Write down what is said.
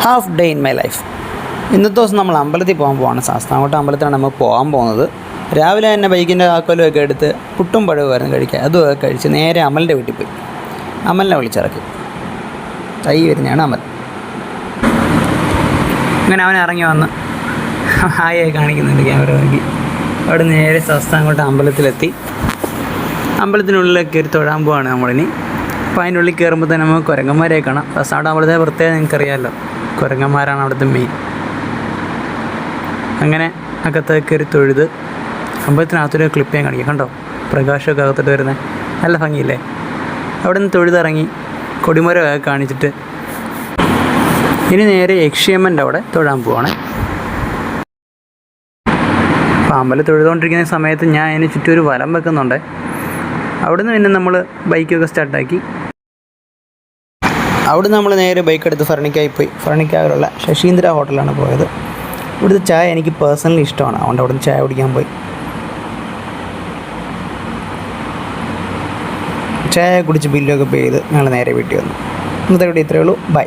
Half day in my life. ഇന്നത്തെ ദിവസം നമ്മൾ അമ്പലത്തിൽ പോകാൻ പോവാണ്. ശാസ്താംകോട്ട അമ്പലത്തിലാണ് നമ്മൾ പോകാൻ പോകുന്നത്. രാവിലെ തന്നെ ബൈക്കിൻ്റെ താക്കോലുമൊക്കെ എടുത്ത് പുട്ടും പഴവുമായിരുന്നു കഴിക്കുക. അതുമൊക്കെ കഴിച്ച് നേരെ അമലിൻ്റെ വീട്ടിൽ പോയി. അമലിനെ വിളിച്ചിറക്കി. തൈ വരുന്നതാണ് അമൽ. അങ്ങനെ അവൻ ഇറങ്ങി വന്ന് ഹായായി കാണിക്കുന്നുണ്ട് ക്യാമറ നോക്കി. അവിടെ നേരെ ശാസ്താംകോട്ട അമ്പലത്തിലെത്തി. അമ്പലത്തിനുള്ളിലേക്ക് കയറി തൊഴാൻ പോവാണ് നമ്മളിനി. അപ്പോൾ അതിൻ്റെ ഉള്ളിൽ കയറുമ്പോൾ തന്നെ നമുക്ക് കുരങ്ങന്മാരെ കാണാം. ശാസ്താംകോട്ട അമ്പലത്തെ പ്രത്യേകം നിങ്ങൾക്കറിയാമല്ലോ, കുരങ്ങന്മാരാണ് അവിടുത്തെ മെയിൻ. അങ്ങനെ അകത്തേക്ക് കയറി തൊഴുത് അമ്പലത്തിനകത്തൊരു ക്ലിപ്പ് ഞാൻ കാണിക്കാം. കണ്ടോ, പ്രകാശമൊക്കെ അകത്തോട്ട് വരുന്നത് നല്ല ഭംഗിയില്ലേ. അവിടെ നിന്ന് തൊഴുതിറങ്ങി കൊടിമരമൊക്കെ കാണിച്ചിട്ട് ഇനി നേരെ യക്ഷിയമ്മൻ്റെ അവിടെ തൊഴാൻ പോവാണ്. അപ്പോൾ അമ്പലം തൊഴുതുകൊണ്ടിരിക്കുന്ന സമയത്ത് ഞാൻ അതിന് ചുറ്റും ഒരു വലം വെക്കുന്നുണ്ട്. അവിടുന്ന് പിന്നെ നമ്മൾ ബൈക്കൊക്കെ സ്റ്റാർട്ടാക്കി. അവിടുന്ന് നമ്മൾ നേരെ ബൈക്ക് എടുത്ത് ഫർണിക്കായി പോയി. ഫർണിക്കാവിലുള്ള ശശീന്ദ്ര ഹോട്ടലാണ് പോയത്. ഇവിടുത്തെ ചായ എനിക്ക് പേഴ്സണലി ഇഷ്ടമാണ്, അതുകൊണ്ട് അവിടുന്ന് ചായ കുടിക്കാൻ പോയി. ചായ കുടിച്ച് ബില്ലൊക്കെ പേ ചെയ്ത് ഞങ്ങൾ നേരെ വീട്ടിൽ വന്നു. ഇന്നത്തെ വീഡിയോ ഇത്രയേ ഉള്ളൂ. ബൈ.